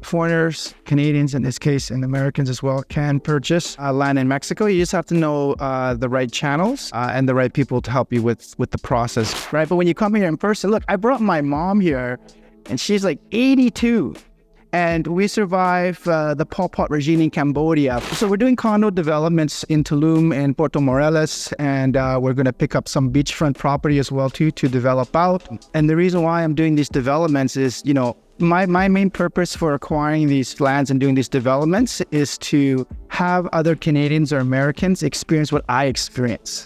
foreigners, Canadians in this case, and Americans as well, can purchase land in Mexico. You just have to know the right channels and the right people to help you with the process, right? But when you come here in person, look, I brought my mom here, and she's like 82. And we survived the Pol Pot regime in Cambodia. So we're doing condo developments in Tulum and Puerto Morelos, and we're going to pick up some beachfront property as well too to develop out. And the reason why I'm doing these developments is, my main purpose for acquiring these lands and doing these developments is to have other Canadians or Americans experience what I experience.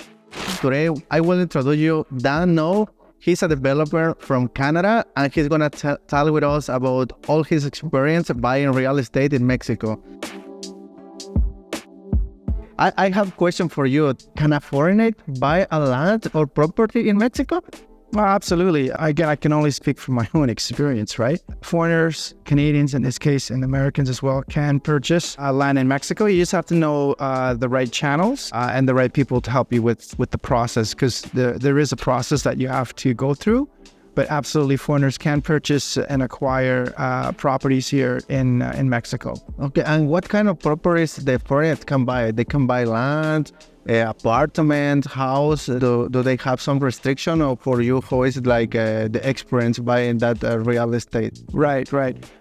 Today, I will introduce you Dan No. He's a developer from Canada, and he's going to tell with us about all his experience buying real estate in Mexico. I have a question for you. Can a foreigner buy a land or property in Mexico? Well, absolutely. Again, I can only speak from my own experience, right? Foreigners, Canadians in this case, and Americans as well, can purchase land in Mexico. You just have to know the right channels and the right people to help you with the process, because there is a process that you have to go through. But absolutely, foreigners can purchase and acquire properties here in Mexico. Okay, and what kind of properties the foreigners can buy? They can buy land, apartment, house. Do they have some restriction, or for you, how is it like the experience buying that real estate? Right.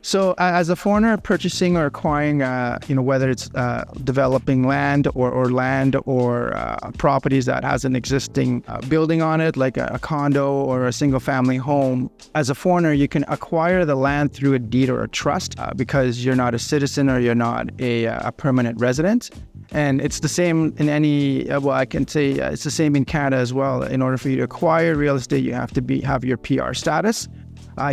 So as a foreigner purchasing or acquiring, whether it's developing land or land or properties that has an existing building on it, like a condo or a single family home, as a foreigner, you can acquire the land through a deed or a trust because you're not a citizen or you're not a permanent resident. And it's the same in I can say it's the same in Canada as well. In order for you to acquire real estate, you have to have your PR status.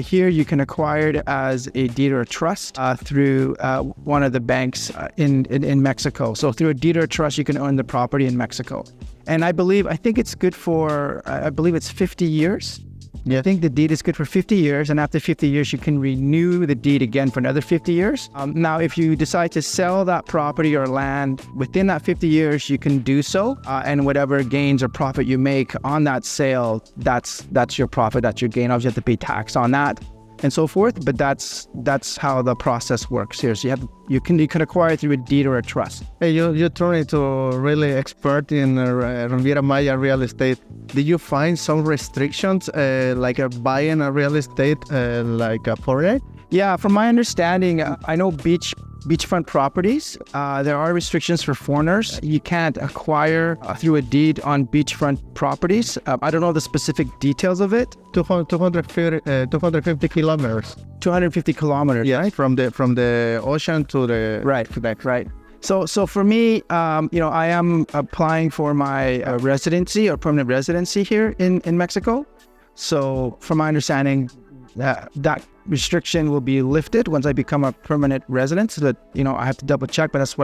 Here, you can acquire it as a deed or a trust through one of the banks in Mexico. So through a deed or a trust, you can own the property in Mexico. And I think it's good for, I believe it's 50 years. Yeah. I think the deed is good for 50 years, and after 50 years, you can renew the deed again for another 50 years. Now, if you decide to sell that property or land within that 50 years, you can do so, and whatever gains or profit you make on that sale, that's your profit, that's your gain. Obviously, you have to pay tax on that and so forth, but that's how the process works here. So you can acquire it through a deed or a trust. Hey, you turn into really expert in Riviera Maya real estate. Did you find some restrictions like buying a real estate like a foreigner? Yeah, from my understanding, I know beachfront properties, there are restrictions for foreigners. You can't acquire through a deed on beachfront properties. I don't know the specific details of it. 250 kilometers. 250 kilometers. Yeah, right? From the ocean to the Quebec. Right. So for me, I am applying for my residency or permanent residency here in Mexico. So from my understanding, that restriction will be lifted once I become a permanent resident. So that I have to double check, but that's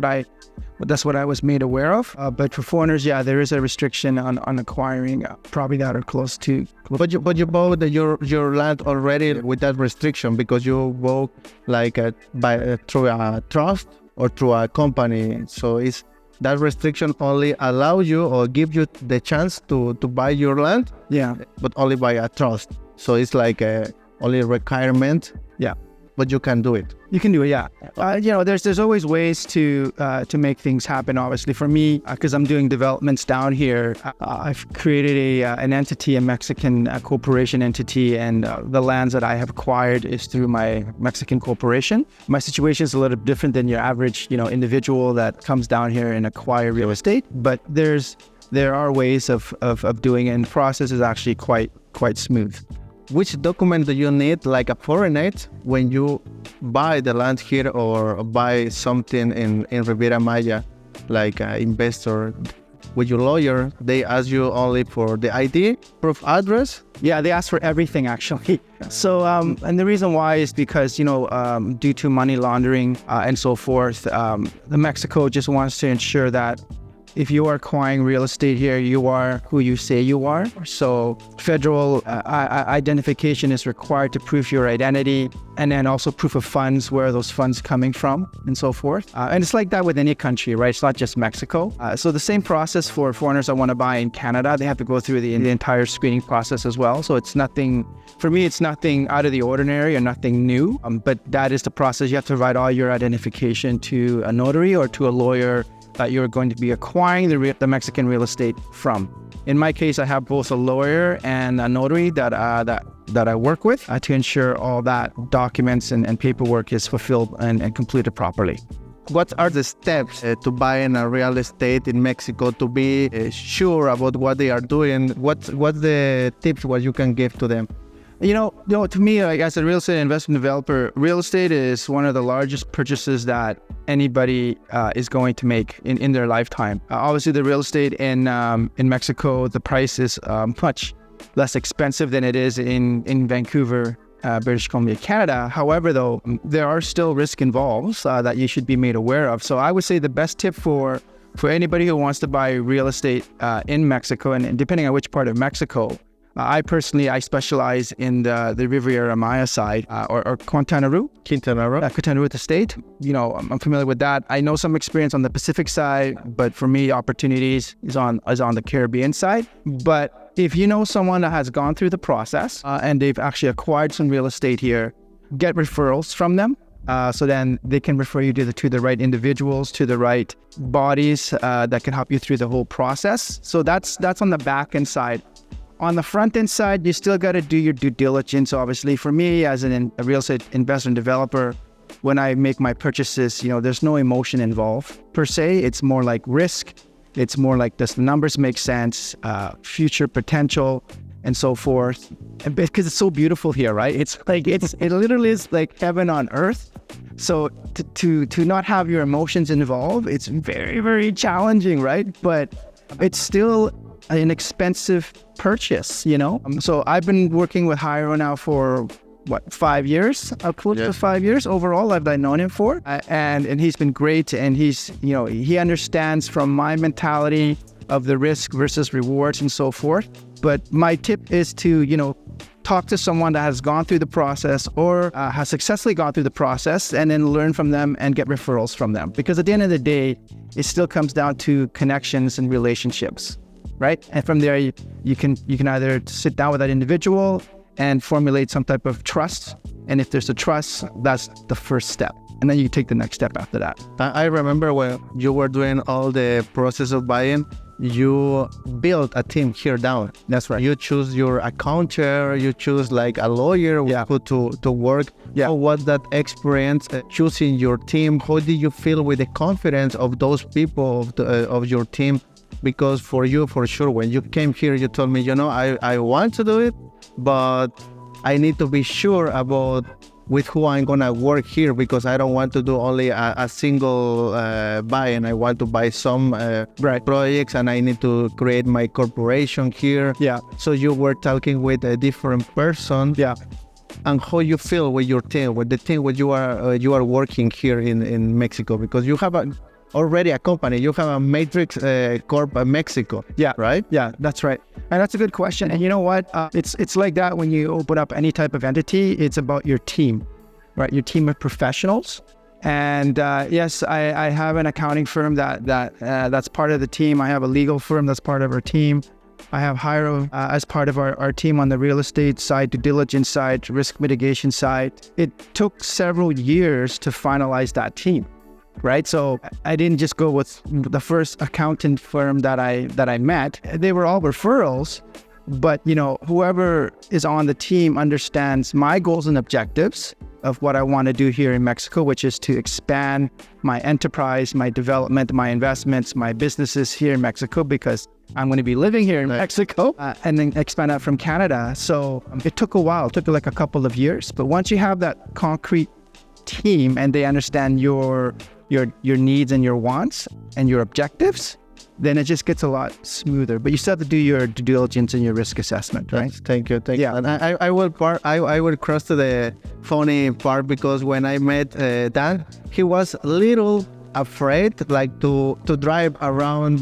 what I was made aware of. But for foreigners, yeah, there is a restriction on acquiring property that are close to. But you bought your land already with that restriction because you bought like through a trust or through a company. So is that restriction only allow you or give you the chance to buy your land? Yeah, but only by a trust. So it's like only a requirement. Yeah, but you can do it. You can do it, yeah. There's always ways to make things happen. Obviously, for me, because I'm doing developments down here, I've created an entity, a Mexican corporation entity, and the lands that I have acquired is through my Mexican corporation. My situation is a little different than your average, individual that comes down here and acquire real estate. But there are ways of doing it, and the process is actually quite smooth. Which document do you need, like a foreigner, when you buy the land here or buy something in Riviera Maya, like an investor? With your lawyer, they ask you only for the ID, proof address? Yeah, they ask for everything, actually. So, and the reason why is because, due to money laundering and so forth, the Mexico just wants to ensure that if you are acquiring real estate here, you are who you say you are. So federal identification is required to prove your identity, and then also proof of funds, where are those funds coming from, and so forth. And it's like that with any country, right? It's not just Mexico. So the same process for foreigners that want to buy in Canada, they have to go through the entire screening process as well. So it's nothing, for me, it's nothing out of the ordinary or nothing new, but that is the process. You have to provide all your identification to a notary or to a lawyer that you're going to be acquiring the Mexican real estate from. In my case, I have both a lawyer and a notary that I work with to ensure all that documents and paperwork is fulfilled and completed properly. What are the steps to buying a real estate in Mexico to be sure about what they are doing? What's the tips what you can give to them? To me, like, as a real estate investment developer, real estate is one of the largest purchases that anybody is going to make in their lifetime. Obviously, the real estate in Mexico, the price is much less expensive than it is in Vancouver, British Columbia, Canada. However, though, there are still risks involved that you should be made aware of. So I would say the best tip for anybody who wants to buy real estate in Mexico, and depending on which part of Mexico, I specialize in the Riviera Maya side, or Quintana Roo the state. I'm familiar with that. I know some experience on the Pacific side, but for me, opportunities is on the Caribbean side. But if you know someone that has gone through the process and they've actually acquired some real estate here, get referrals from them. So then they can refer you to the right individuals, to the right bodies that can help you through the whole process. So that's on the back end side. On the front end side, you still got to do your due diligence. Obviously, for me as a real estate investor and developer, when I make my purchases, there's no emotion involved per se. It's more like risk. It's more like, does the numbers make sense, future potential, and so forth. And because it's so beautiful here, right? It literally is like heaven on earth. So to not have your emotions involved, it's very, very challenging, right? But it's still an expensive purchase, So I've been working with Jairo now for 5 years, close to 5 years overall. I've known him for, and he's been great. And he's, he understands from my mentality of the risk versus rewards and so forth. But my tip is to, talk to someone that has gone through the process or has successfully gone through the process, and then learn from them and get referrals from them. Because at the end of the day, it still comes down to connections and relationships. Right? And from there, you can either sit down with that individual and formulate some type of trust. And if there's a trust, that's the first step. And then you take the next step after that. I remember when you were doing all the process of buying, you built a team here down. That's right. You choose your accountant, you choose like a lawyer who to work. Yeah. How was that experience choosing your team? How did you feel with the confidence of those people of your team? Because for you, for sure, when you came here, you told me, I want to do it, but I need to be sure about with who I'm going to work here, because I don't want to do only a single buy, and I want to buy some projects, and I need to create my corporation here. Yeah. So you were talking with a different person. Yeah. And how you feel with your team, with the team where you are working here in Mexico, because you have already a company. You have a Matrix Corp Mexico. Yeah. Right? Yeah, that's right. And that's a good question. And you know what? It's like that when you open up any type of entity. It's about your team, right? Your team of professionals. And yes, I have an accounting firm that's part of the team. I have a legal firm that's part of our team. I have Jairo as part of our team on the real estate side, due diligence side, risk mitigation side. It took several years to finalize that team. Right. So I didn't just go with the first accountant firm that I met. They were all referrals, but whoever is on the team understands my goals and objectives of what I want to do here in Mexico, which is to expand my enterprise, my development, my investments, my businesses here in Mexico, because I'm going to be living here in Mexico and then expand out from Canada. So it took a while. It took like a couple of years. But once you have that concrete team and they understand your needs and your wants and your objectives, then it just gets a lot smoother. But you still have to do your due diligence and your risk assessment, right? Thank you. Yeah. And I will cross to the funny part, because when I met Dan, he was a little afraid like to drive around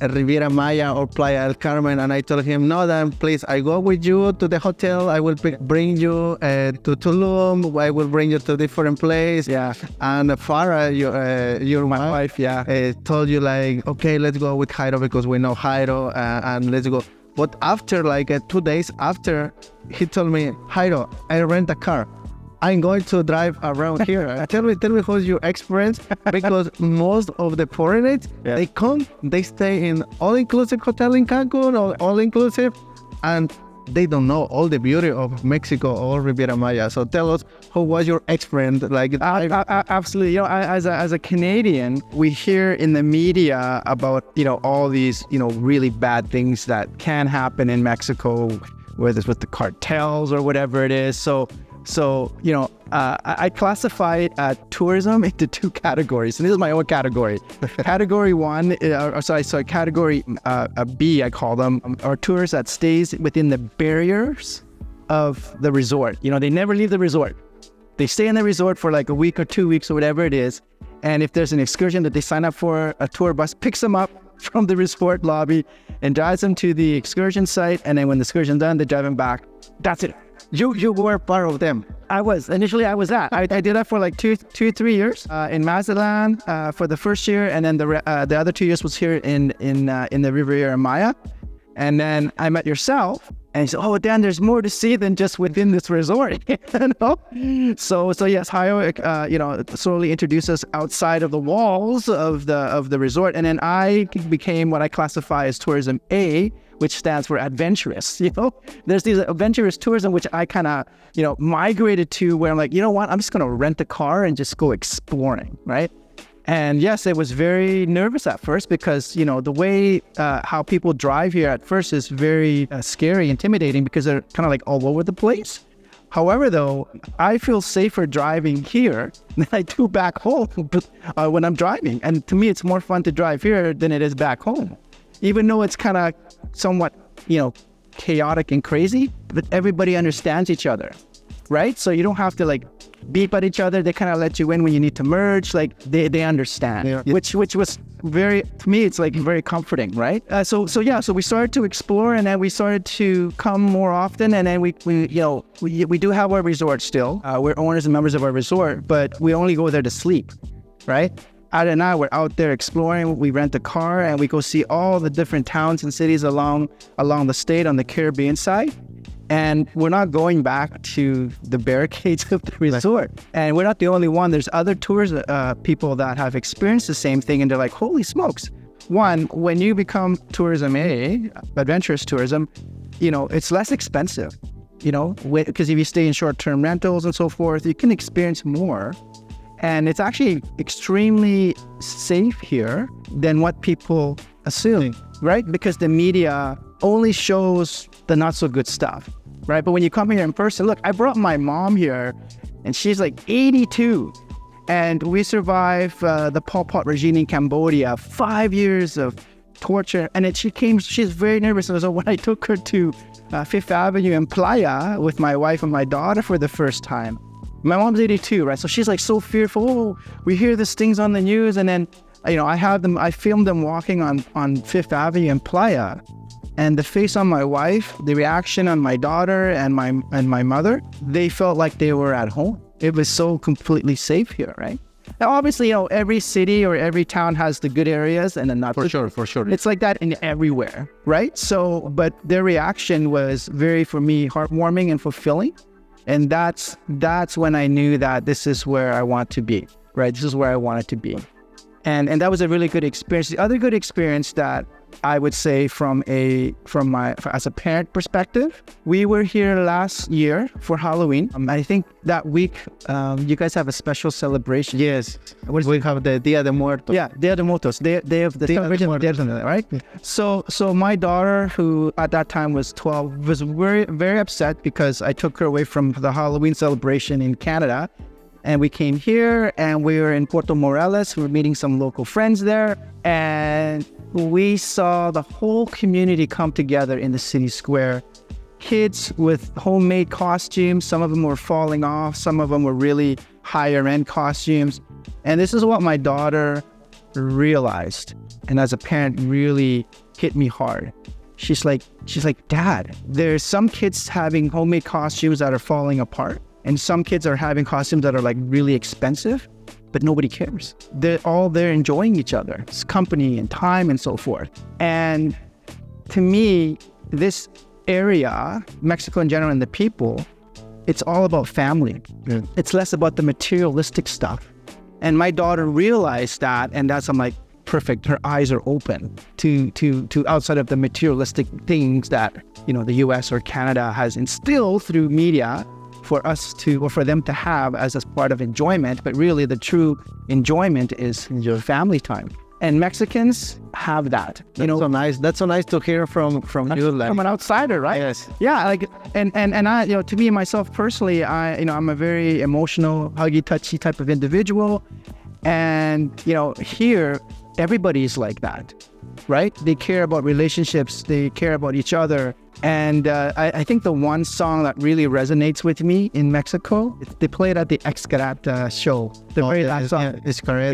Riviera Maya or Playa del Carmen, and I told him, no, then please, I go with you to the hotel. I will bring you to Tulum. I will bring you to different place. Yeah. And Farah, your My wife, yeah. told you like, okay, let's go with Jairo because we know Jairo, and let's go. But after like 2 days after, he told me, Jairo, I rent a car. I'm going to drive around here. Tell me who's your experience, because most of the foreigners, they come, they stay in all-inclusive hotel in Cancun or all-inclusive, and they don't know all the beauty of Mexico or Riviera Maya. So tell us, who was your experience? Like, absolutely. You know, as a Canadian, we hear in the media about, you know, all these, you know, really bad things that can happen in Mexico, whether it's with the cartels or whatever it is. So, you know, I classify tourism into 2 categories, and this is my own category. Category 1, category B, I call them, are tourists that stays within the barriers of the resort. You know, they never leave the resort. They stay in the resort for like a week or 2 weeks or whatever it is. And if there's an excursion that they sign up for, a tour bus picks them up from the resort lobby and drives them to the excursion site. And then when the excursion's done, they drive them back. That's it. you were part of them. I was that. I did that for like 3 years in Mazatlan for the first year, and then the other 2 years was here in the Riviera Maya. And then I met yourself, and you said, "Oh, Dan, there's more to see than just within this resort." You know? So yes, Hayo, you know, slowly introduced us outside of the walls of the resort, and then I became what I classify as tourism A, which stands for adventurous. You know, there's these adventurous tourism which I kind of, you know, migrated to, where I'm like, you know what, I'm just gonna rent a car and just go exploring, right? And yes, it was very nervous at first because, you know, the way how people drive here at first is very scary, intimidating, because they're kind of like all over the place. However, though, I feel safer driving here than I do back home when I'm driving. And to me, it's more fun to drive here than it is back home. Even though it's kind of somewhat, you know, chaotic and crazy, but everybody understands each other, right? So you don't have to like beep at each other. They kind of let you in when you need to merge. Like they understand, which was very, to me, it's like very comforting, right? So we started to explore, and then we started to come more often. And then we do have our resort still. We're owners and members of our resort, but we only go there to sleep, right? Ada and I were out there exploring. We rent a car and we go see all the different towns and cities along the state on the Caribbean side. And we're not going back to the barricades of the resort. And we're not the only one. There's other tours people that have experienced the same thing, and they're like, holy smokes. One, when you become tourism A, adventurous tourism, you know, it's less expensive, you know, because if you stay in short-term rentals and so forth, you can experience more. And it's actually extremely safe here than what people assume, right? Because the media only shows the not so good stuff, right? But when you come here in person, look, I brought my mom here, and she's like 82, and we survived the Pol Pot regime in Cambodia, 5 years of torture, and then she's very nervous. So when I took her to Fifth Avenue in Playa with my wife and my daughter for the first time, my mom's 82, right? So she's like so fearful. Oh, we hear these things on the news, and then, you know, I filmed them walking on Fifth Avenue in Playa. And the face on my wife, the reaction on my daughter and my mother, they felt like they were at home. It was so completely safe here, right? Now, obviously, you know, every city or every town has the good areas and the not. For sure. It's like that in everywhere, right? So, but their reaction was very, for me, heartwarming and fulfilling. And that's when I knew that this is where I want to be, right? This is where I wanted to be. And that was a really good experience. The other good experience that I would say as a parent perspective, we were here last year for Halloween. I think that week, you guys have a special celebration. Yes, we have the Dia de Muertos. Yeah, Dia de Muertos, Day of the celebration of Dia de Muertos, right? So my daughter, who at that time was 12, was very, very upset because I took her away from the Halloween celebration in Canada. And we came here, and we were in Puerto Morelos. We were meeting some local friends there, and we saw the whole community come together in the city square. Kids with homemade costumes. Some of them were falling off. Some of them were really higher end costumes. And this is what my daughter realized, and as a parent really hit me hard. She's like, Dad, there's some kids having homemade costumes that are falling apart, and some kids are having costumes that are like really expensive, but nobody cares. They're all there enjoying each other's company and time and so forth. And to me, this area, Mexico in general, and the people, it's all about family. Yeah. It's less about the materialistic stuff. And my daughter realized that, and that's, I'm like, perfect. Her eyes are open to outside of the materialistic things that, you know, the US or Canada has instilled through media for us to, or for them to have as part of enjoyment. But really the true enjoyment is your family time. And Mexicans have that. You know, so nice. That's so nice to hear from you, like, from an outsider, right? Yes. Yeah, like, and I, you know, to me, myself personally, I'm a very emotional, huggy, touchy type of individual. And, you know, here, everybody's like that, right? They care about relationships. They care about each other. And I think the one song that really resonates with me in Mexico, they play it at the Xcaret show. The very last song. Yeah, it's correct.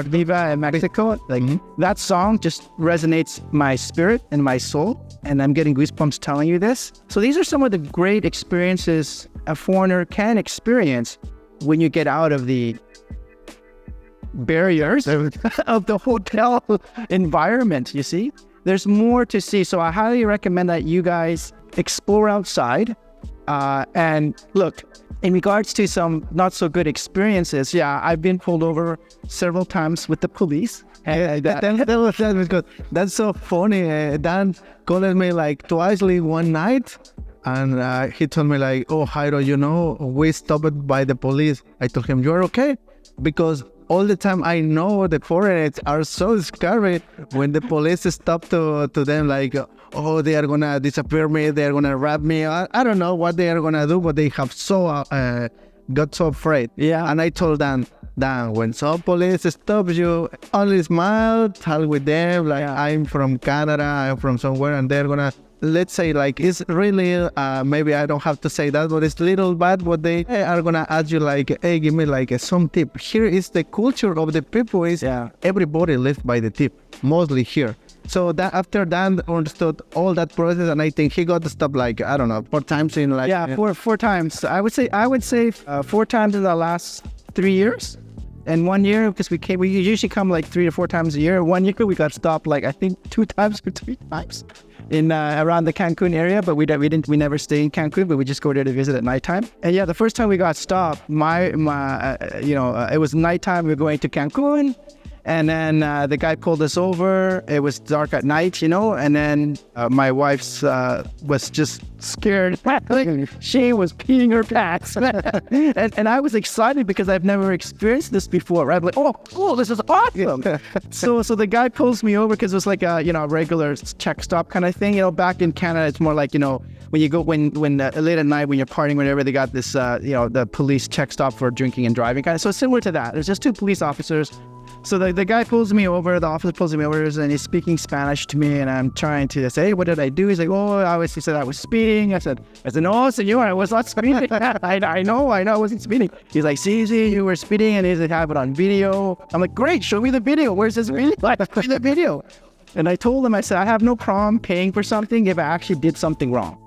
Viva in Mexico. Like, that song just resonates my spirit and my soul. And I'm getting goosebumps telling you this. So these are some of the great experiences a foreigner can experience when you get out of the barriers of the hotel environment, you see? There's more to see. So I highly recommend that you guys explore outside. And look, in regards to some not so good experiences, yeah, I've been pulled over several times with the police. That was good. That's so funny. Dan called me like twice one night. And he told me like, oh, Jairo, you know, we stopped by the police. I told him, you're okay? Because all the time I know the foreigners are so scary when the police stop to them like, oh, they are gonna disappear me, they are gonna rob me. I don't know what they are gonna do, but they have got so afraid. Yeah. And I told Dan, when some police stops you, only smile, talk with them, like, yeah, I'm from Canada, I'm from somewhere, and they're gonna, let's say, like, it's really, maybe I don't have to say that, but it's little bad, but they are gonna ask you like, hey, give me like some tip. Here is the culture of the people is, yeah, everybody lives by the tip, mostly here. So that after Dan understood all that process, and I think he got to stop like, I don't know, 4 times in like... Yeah, four times. I would say 4 times in the last 3 years. And 1 year, because we usually come like 3 to 4 times a year. 1 year we got stopped like, I think 2 times or 3 times in around the Cancun area, but we never stay in Cancun, but we just go there to visit at nighttime. And yeah, the first time we got stopped, it was nighttime. We were going to Cancun, and then the guy pulled us over. It was dark at night, you know, and then my wife's was just scared. She was peeing her pants. and I was excited because I've never experienced this before, right? I'm like, oh, cool, this is awesome. So the guy pulls me over because it was like a, you know, a regular check stop kind of thing. You know, back in Canada, it's more like, you know, when you go, when late at night when you're partying, whenever they got this, the police check stop for drinking and driving kind of. So it's similar to that. There's just 2 police officers. So the guy pulls me over, the officer pulls me over, and he's speaking Spanish to me, and I'm trying to say, hey, what did I do? He's like, oh, he said I was speeding. I said, no, senor, I was not speeding. I know, I wasn't speeding. He's like, see, you were speeding, and he's like, have it on video. I'm like, great, show me the video. Where's this video? Like, show me the video. And I told him, I said, I have no problem paying for something if I actually did something wrong.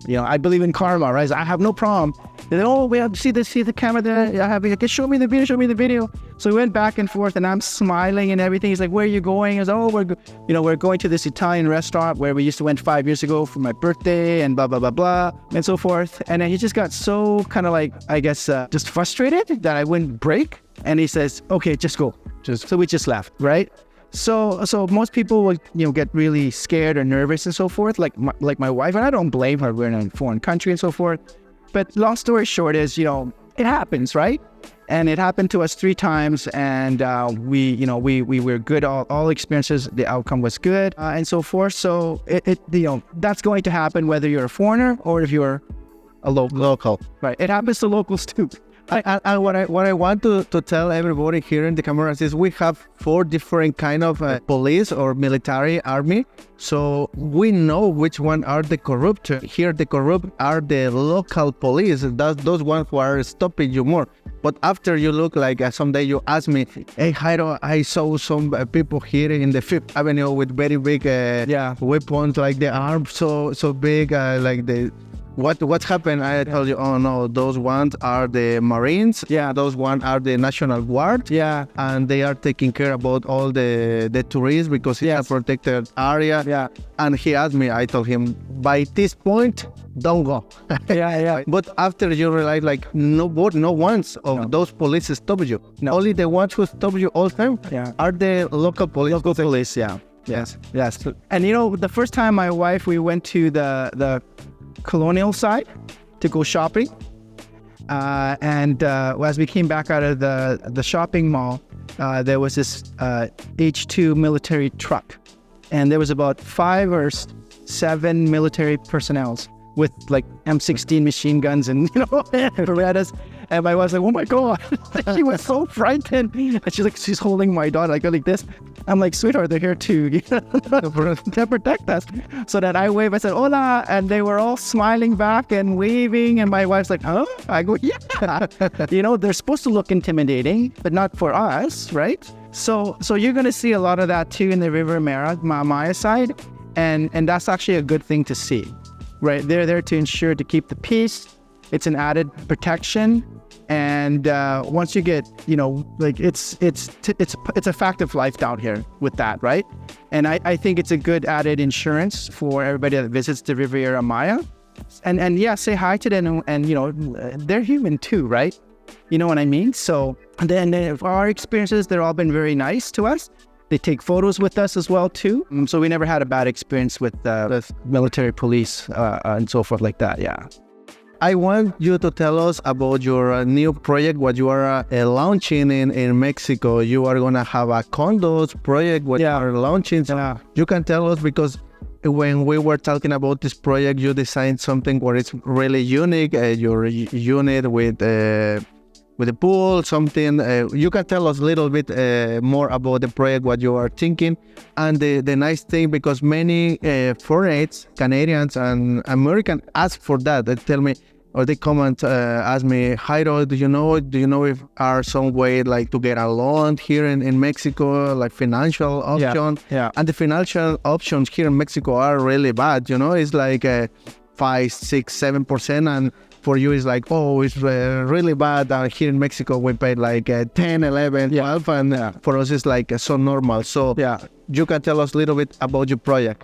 You know, I believe in karma, right? I have no problem. They said, oh, we have to see the camera there. I have it. Show me the video. So we went back and forth, and I'm smiling and everything. He's like, where are you going? I was, oh, we're going to this Italian restaurant where we used to went 5 years ago for my birthday and blah, blah, blah, blah, and so forth. And then he just got so kind of like, I guess, just frustrated that I wouldn't break. And he says, okay, just go. So we just left, right? So most people will, you know, get really scared or nervous and so forth, like my wife, and I don't blame her. We're in a foreign country and so forth. But long story short is, you know, it happens, right? And it happened to us 3 times, and we were good. All experiences, the outcome was good, and so forth. So that's going to happen whether you're a foreigner or if you're a local. Right? It happens to locals too. And what I want to tell everybody here in the cameras is we have 4 different kind of police or military army. So we know which one are the corrupt. Here the corrupt are the local police. That's those ones who are stopping you more. But after you look like someday you ask me, hey Jairo, I saw some people here in the Fifth Avenue with very big weapons, like the arms so big, like the. What happened? I tell you, oh no, those ones are the Marines. Yeah. Those ones are the National Guard. Yeah. And they are taking care about all the tourists because it's a protected area. Yeah. And he asked me, I told him, by this point, don't go. Yeah. But after you realize, like, no ones of those police stop you. No. Only the ones who stop you all the time are the local police. Local police, yeah. Yes. And the first time my wife, we went to the colonial side to go shopping, and as we came back out of the shopping mall, there was this H2 military truck, and there was about 5 or 7 military personnels with like M16 machine guns and Berettas. And my wife's like, oh my God. She was so frightened. And she's holding my daughter like this. I'm like, sweetheart, they're here to protect us. So then I wave, I said, hola. And they were all smiling back and waving. And my wife's like, huh? I go, yeah. They're supposed to look intimidating, but not for us, right? So you're going to see a lot of that too in the Riviera Maya side. And that's actually a good thing to see, right? They're there to ensure to keep the peace. It's an added protection. And once you get, it's a fact of life down here with that, right? And I think it's a good added insurance for everybody that visits the Riviera Maya. And yeah, say hi to them, and they're human too, right? You know what I mean? So then our experiences, they've all been very nice to us. They take photos with us as well too. So we never had a bad experience with the military police and so forth like that, yeah. I want you to tell us about your new project, what you are launching in Mexico. You are going to have a condos project, what you are launching. So you can tell us, because when we were talking about this project, you designed something where it's really unique, your unit with the pool, something. You can tell us a little bit more about the project, what you are thinking. And the nice thing, because many foreigners, Canadians and Americans ask for that. They tell me, or they comment, ask me, Jairo, do you know if are some way like to get a loan here in Mexico, like financial option? Yeah. And the financial options here in Mexico are really bad. It's like 5, 6, 7%, and for you it's like, oh, it's really bad. Here in Mexico we pay like 10, 11, 12, and for us it's like so normal. So you can tell us a little bit about your project.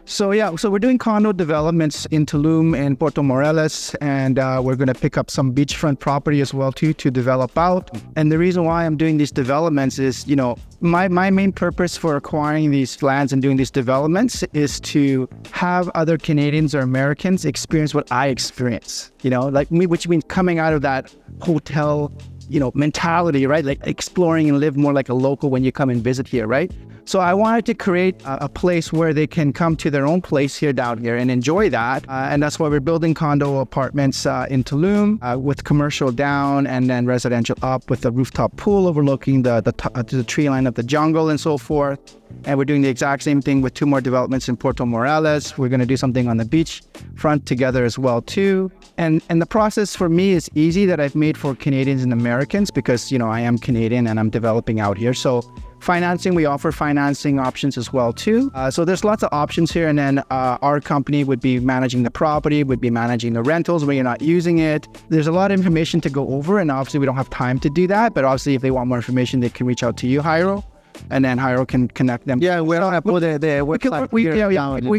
So we're doing condo developments in Tulum and Puerto Morelos, and we're going to pick up some beachfront property as well too to develop out. And the reason why I'm doing these developments is, my main purpose for acquiring these lands and doing these developments is to have other Canadians or Americans experience what I experience, like me, which means coming out of that hotel, mentality, right? Like exploring and live more like a local when you come and visit here, right? So I wanted to create a place where they can come to their own place here down here and enjoy that. And that's why we're building condo apartments in Tulum with commercial down and then residential up with a rooftop pool overlooking the tree line of the jungle and so forth. And we're doing the exact same thing with 2 more developments in Puerto Morelos. We're going to do something on the beach front together as well too. And the process for me is easy that I've made for Canadians and Americans because, I am Canadian and I'm developing out here. So financing, we offer financing options as well too. So there's lots of options here. And then our company would be managing the property, would be managing the rentals when you're not using it. There's a lot of information to go over, and obviously we don't have time to do that. But obviously if they want more information, they can reach out to you, Jairo. And then Jairo can connect them. Yeah, we're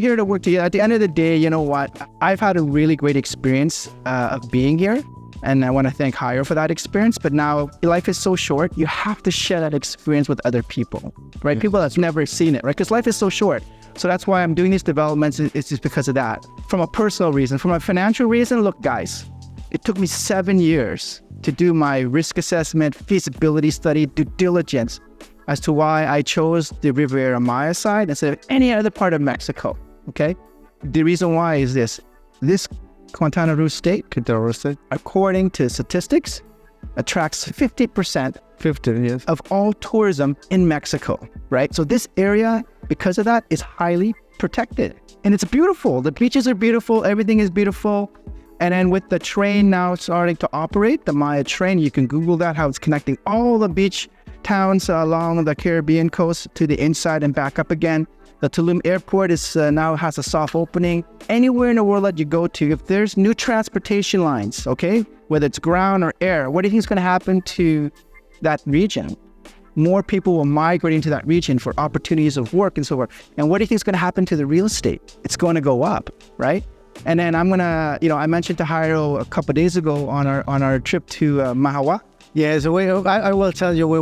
here to work together. At the end of the day, you know what? I've had a really great experience of being here. And I want to thank Jairo for that experience. But now life is so short. You have to share that experience with other people, right? Yeah. People that's never seen it, right? Because life is so short. So that's why I'm doing these developments. It's just because of that. From a personal reason, from a financial reason, look, guys, it took me 7 years to do my risk assessment, feasibility study, due diligence as to why I chose the Riviera Maya side instead of any other part of Mexico, okay? The reason why is this Quintana Roo state, according to statistics, attracts 50% 50 years. of all tourism in Mexico, right? So this area, because of that, is highly protected. And it's beautiful. The beaches are beautiful. Everything is beautiful. And then with the train now starting to operate, the Maya train, you can Google that, how it's connecting all the beach towns along the Caribbean coast to the inside and back up again. The Tulum airport is now has a soft opening. Anywhere in the world that you go to, if there's new transportation lines, okay, whether it's ground or air, what do you think is going to happen to that region? More people will migrate into that region for opportunities of work and so forth. And what do you think is going to happen to the real estate? It's going to go up, right? And then I'm going to, I mentioned to Jairo a couple of days ago on our trip to Mahawa. Yes, I will tell you,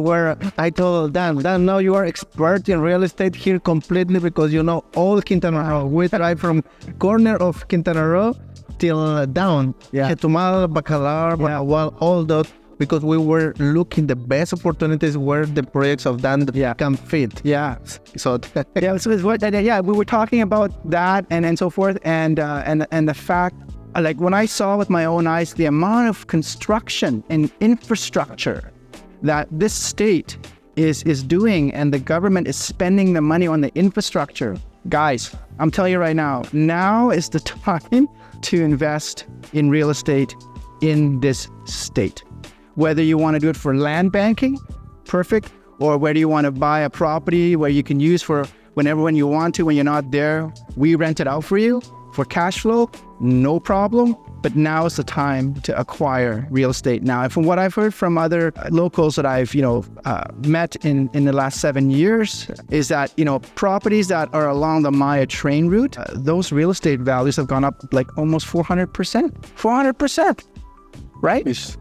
I told Dan, now you are expert in real estate here completely because you know all Quintana Roo. We drive from corner of Quintana Roo till down. Yeah. Chetumal, Bacalar, Bacahual, all those, because we were looking the best opportunities where the projects of Dan can fit. Yeah. So we were talking about that and so forth, and the fact, like when I saw with my own eyes the amount of construction and infrastructure that this state is doing, and the government is spending the money on the infrastructure. Guys, I'm telling you right now is the time to invest in real estate in this state. Whether you want to do it for land banking, perfect, or whether you want to buy a property where you can use for whenever when you want to, when you're not there, we rent it out for you for cash flow, no problem. But now is the time to acquire real estate now. And from what I've heard from other locals that I've met in the last 7 years, is that properties that are along the Maya train route, those real estate values have gone up like almost 400%. 400%, right? Yes.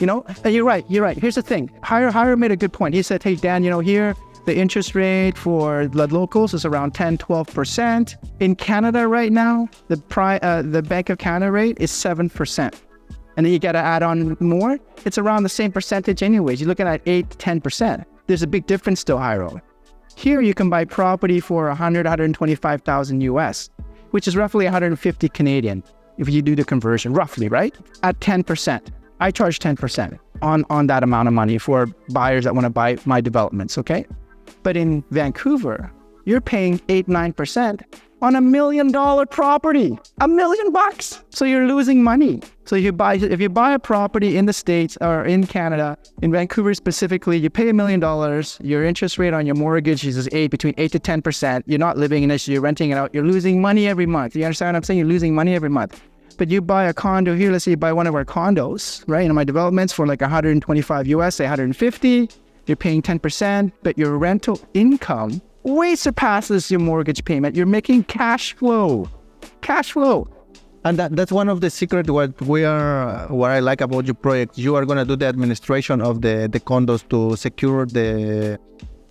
And you're right. Here's the thing. Jairo made a good point. He said, hey, Dan, here, the interest rate for the locals is around 10, 12%. In Canada right now, the Bank of Canada rate is 7%. And then you got to add on more. It's around the same percentage anyways. You're looking at 8 to 10%. There's a big difference still, Jairo. Here you can buy property for 125,000 US, which is roughly 150 Canadian, if you do the conversion, roughly, right? At 10%. I charge 10% on that amount of money for buyers that want to buy my developments, okay? But in Vancouver, you're paying 8, 9% on $1 million property. $1 million bucks. So you're losing money. So if you buy a property in the States or in Canada, in Vancouver specifically, you pay $1 million. Your interest rate on your mortgage is between 8 to 10%. You're not living in it, you're renting it out. You're losing money every month. You understand what I'm saying? You're losing money every month. But you buy a condo here, let's say you buy one of our condos, right? In my developments for like 125 US, say 150, you're paying 10%, but your rental income way surpasses your mortgage payment. You're making cash flow. And that's one of the secrets what I like about your project. You are going to do the administration of the condos to secure the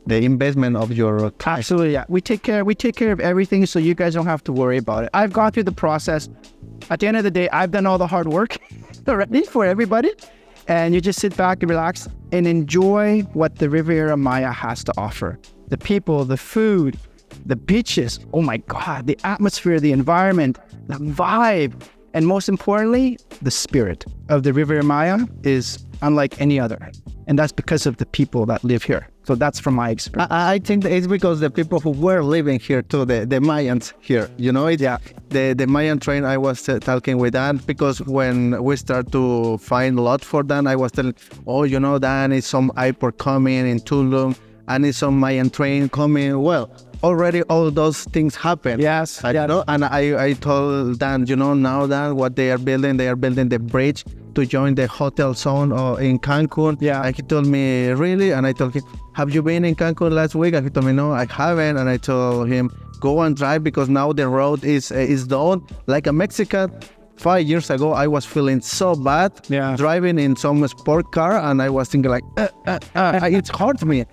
investment of your client. Absolutely, yeah. We take care of everything, so you guys don't have to worry about it. I've gone through the process. At the end of the day, I've done all the hard work already for everybody, and you just sit back and relax and enjoy what the Riviera Maya has to offer. The people, the food, the beaches, oh my God, the atmosphere, the environment, the vibe, and most importantly, the spirit of the Riviera Maya is unlike any other. And that's because of the people that live here. So that's from my experience. I think it's because the people who were living here too, the Mayans here, the Mayan train, I was talking with Dan, because when we start to find a lot for Dan, I was telling, Dan, is some airport coming in Tulum, and it's some Mayan train coming. Well, already all those things happen. Yes. And I told Dan, now Dan, what they are building the bridge to join the hotel zone in Cancun. Yeah. And he told me, really? And I told him, have you been in Cancun last week? And he told me, no, I haven't. And I told him, go and drive, because now the road is done. Like a Mexican, 5 years ago, I was feeling so bad driving in some sport car, and I was thinking like, it's hurt me.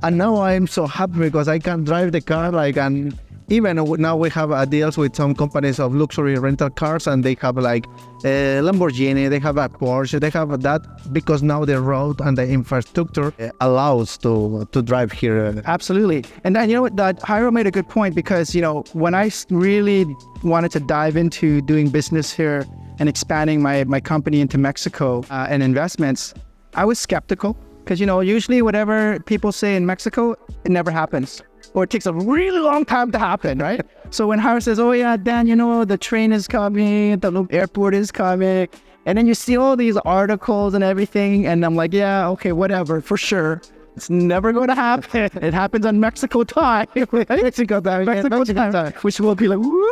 And now I'm so happy because I can drive the car and even now we have deals with some companies of luxury rental cars, and they have like a Lamborghini, they have a Porsche, they have that, because now the road and the infrastructure allows to drive here. Absolutely. And then, Jairo made a good point, because, when I really wanted to dive into doing business here and expanding my company into Mexico and investments, I was skeptical because, you know, usually whatever people say in Mexico, it never happens. Or it takes a really long time to happen, right? So when Howard says, oh yeah, Dan, you know, the train is coming, the airport is coming, and then you see all these articles and everything, and I'm like, yeah, okay, whatever, for sure. It's never going to happen. It happens on Mexico time. Mexico time. Which will be like, woo!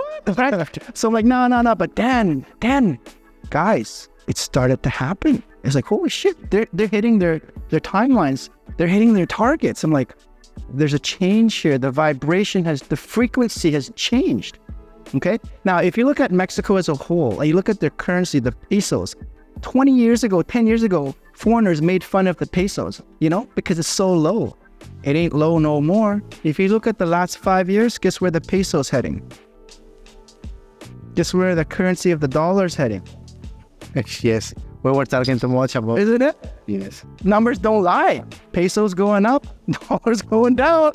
So I'm like, no. But Dan, guys, it started to happen. It's like, holy shit, they're hitting their timelines. They're hitting their targets. I'm like, there's a change here. The frequency has changed. Okay. Now, if you look at Mexico as a whole, and you look at their currency, the pesos, 20 years ago, 10 years ago, foreigners made fun of the pesos, you know, because it's so low. It ain't low no more. If you look at the last 5 years, guess where the peso's heading? Guess where the currency of the dollar's heading? Yes. We were talking too much about. Isn't it? Yes. Numbers don't lie. Pesos going up, dollars going down.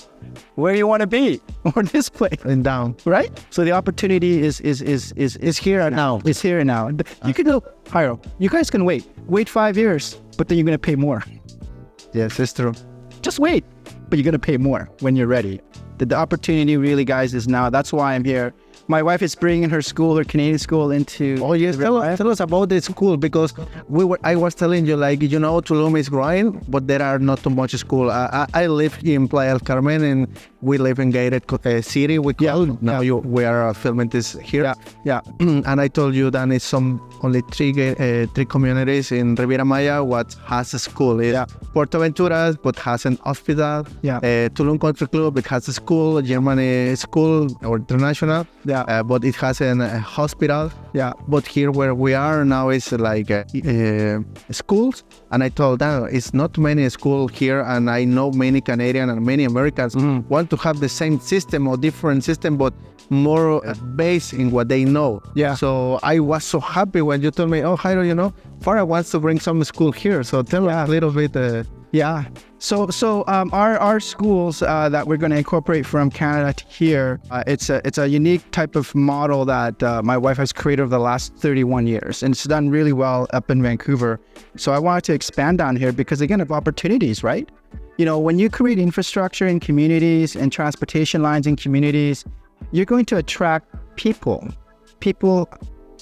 Where you want to be? Or this place. And down. Right? So the opportunity is here and now. It's here and now. You can go, Jairo, you guys can wait. Wait 5 years, but then you're going to pay more. Yes, it's true. Just wait, but you're going to pay more when you're ready. The opportunity really, guys, is now. That's why I'm here. My wife is bringing her school, her Canadian school, into... Oh, yes. Tell us about the school, because I was telling you, like, you know, Tulum is growing, but there are not too much school. I live in Playa del Carmen, and we live in gated city. We are filming this here. Yeah. And I told you that it's only three communities in Riviera Maya what has a school. It's Puerto Venturas, but has an hospital. Tulum Country Club, it has a school. Germany school or international. But it has a hospital. But here where we are now is like schools. And I told them it's not many schools here, and I know many Canadians and many Americans want to have the same system or different system, but more based in what they know. So I was so happy when you told me, oh, Jairo, you know, Farah wants to bring some school here. So tell us a little bit. So our schools that we're going to incorporate from Canada to here, it's a unique type of model that my wife has created over the last 31 years, and it's done really well up in Vancouver. So I wanted to expand down here because, again, of opportunities, right? You know, when you create infrastructure in communities and transportation lines in communities, you're going to attract people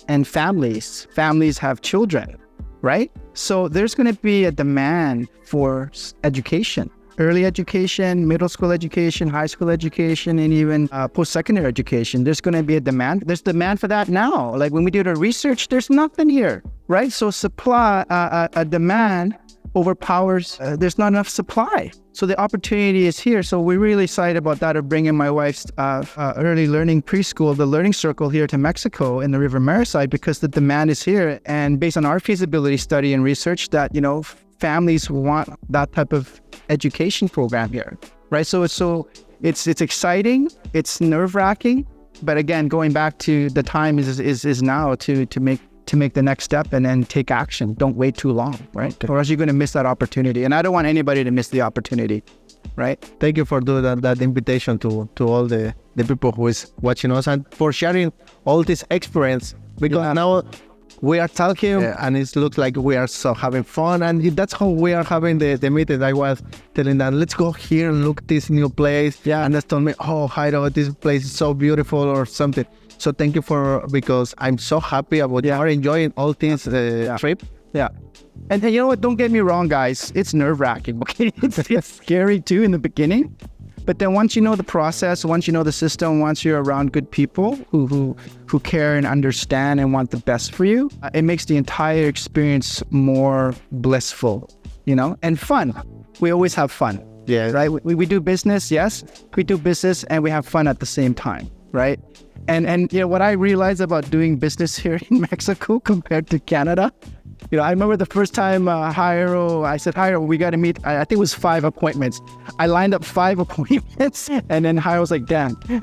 and families. Families have children, right? So there's going to be a demand for education, early education, middle school education, high school education, and even post-secondary education. There's going to be a demand. There's demand for that now. Like when we did our research, there's nothing here, right? So supply, a demand overpowers, there's not enough supply. So the opportunity is here. So we're really excited about that, of bringing my wife's early learning preschool, the learning circle, here to Mexico in the Riviera Maya side, because the demand is here. And based on our feasibility study and research that, you know, families want that type of education program here, right? So it's exciting, it's nerve-wracking, but again, going back to the time is now to make the next step and then take action. Don't wait too long, right? Or else you're going to miss that opportunity. And I don't want anybody to miss the opportunity, right? Thank you for doing that invitation to all the people who is watching us, and for sharing all this experience, because now we are talking and it looks like we are so having fun, and that's how we are having the meeting. I was telling them, let's go here and look this new place. And they told me, oh, Jairo, this place is so beautiful or something. So thank you because I'm so happy about you are enjoying all this trip. And you know what? Don't get me wrong, guys. It's nerve-wracking. Okay, it's scary too in the beginning, but then once you know the process, once you know the system, once you're around good people who care and understand and want the best for you, it makes the entire experience more blissful, you know, and fun. We always have fun. Right. We do business. Yes, we do business and we have fun at the same time. Right. And you know what I realized about doing business here in Mexico compared to Canada, you know, I remember the first time I said, Jairo, we got to meet. I think it was 5 appointments. I lined up 5 appointments, and then Jairo was like, Dan, because,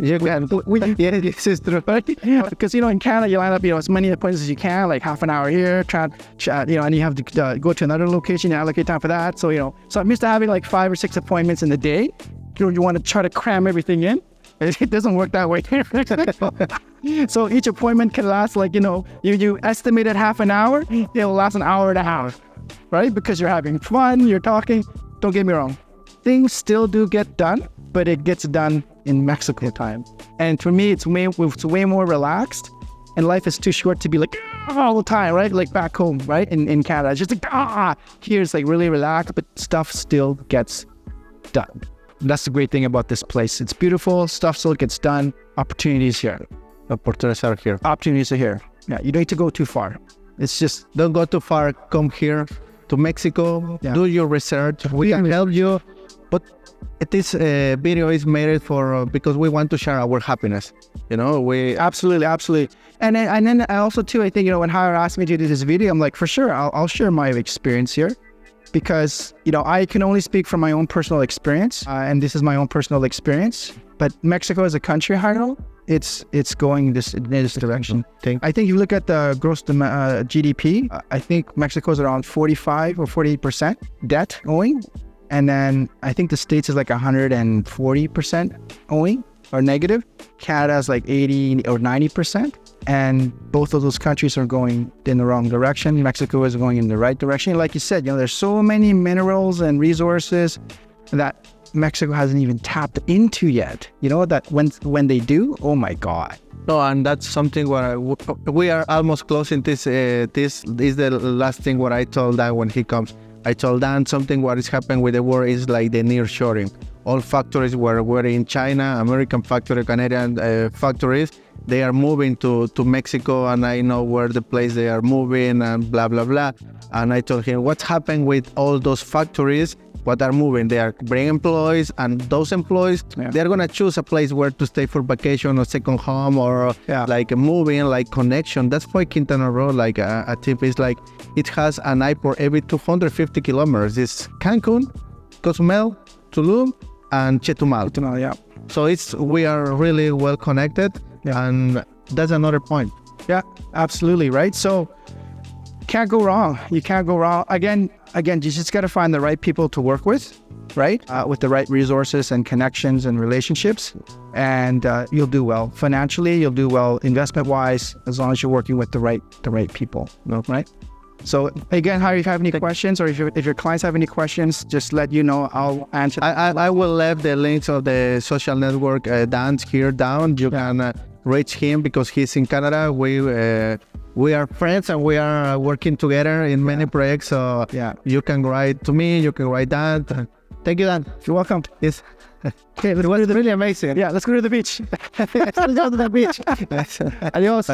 you know, in Canada, you line up, you know, as many appointments as you can, like half an hour here, you know, and you have to go to another location, you allocate time for that. So, you know, so I'm used to having like 5 or 6 appointments in the day. You know, you want to try to cram everything in. It doesn't work that way. So each appointment can last, like, you know, you estimated half an hour, it'll last an hour and a half. right? Because you're having fun, you're talking. Don't get me wrong. Things still do get done, but it gets done in Mexico time. And for me, it's way more relaxed. And life is too short to be like all the time, right? Like back home, right? In Canada, it's just like here it's like really relaxed, but stuff still gets done. That's the great thing about this place. It's beautiful, stuff still gets done. Opportunities here. Opportunities are here. Opportunities are here. Yeah, you don't need to go too far. It's just Don't go too far. Come here to Mexico. Yeah. Do your research. We can help you. But this video is made for because we want to share our happiness. You know, we absolutely. And then I also too, I think, you know, when Howard asked me to do this video, I'm like, for sure, I'll share my experience here, because, you know, I can only speak from my own personal experience, and this is my own personal experience. But Mexico as a country, Howard, it's going in this direction. I think you look at the gross GDP. I think Mexico is around 45 or 48% debt owing. And then I think the States is like 140% owing or negative. Canada is like 80 or 90%. And both of those countries are going in the wrong direction. Mexico is going in the right direction. Like you said, you know, there's so many minerals and resources that Mexico hasn't even tapped into yet. You know, that when they do, oh my God. No, and that's something where we are almost closing this. This is the last thing what I told Dan when he comes. I told Dan something what is happening with the world is like the nearshoring. All factories were in China, American factory, Canadian factories, they are moving to Mexico, and I know where the place they are moving and blah, blah, blah. And I told him, what's happening with all those factories? What are moving? They are bringing employees, and those employees, they're going to choose a place where to stay for vacation or second home or like a moving, like connection. That's why Quintana Roo, like a tip is like, it has an airport every 250 kilometers. It's Cancun, Cozumel, Tulum, and Chetumal. Yeah. So we are really well connected, and that's another point. Yeah, absolutely, right? So can't go wrong. You can't go wrong. Again, you just got to find the right people to work with, right? With the right resources and connections and relationships, and you'll do well. Financially, you'll do well investment-wise, as long as you're working with the right people, right? So again, Harry, if you have any questions, or if your clients have any questions, just let you know. I'll answer. I will leave the links of the social network Dan's here down. You can reach him because he's in Canada. We are friends, and we are working together in many projects. So you can write to me, you can write Dan. Thank you, Dan. You're welcome. Yes. Okay, it was really amazing. Yeah, let's go to the beach. Let's go to the beach. Adios.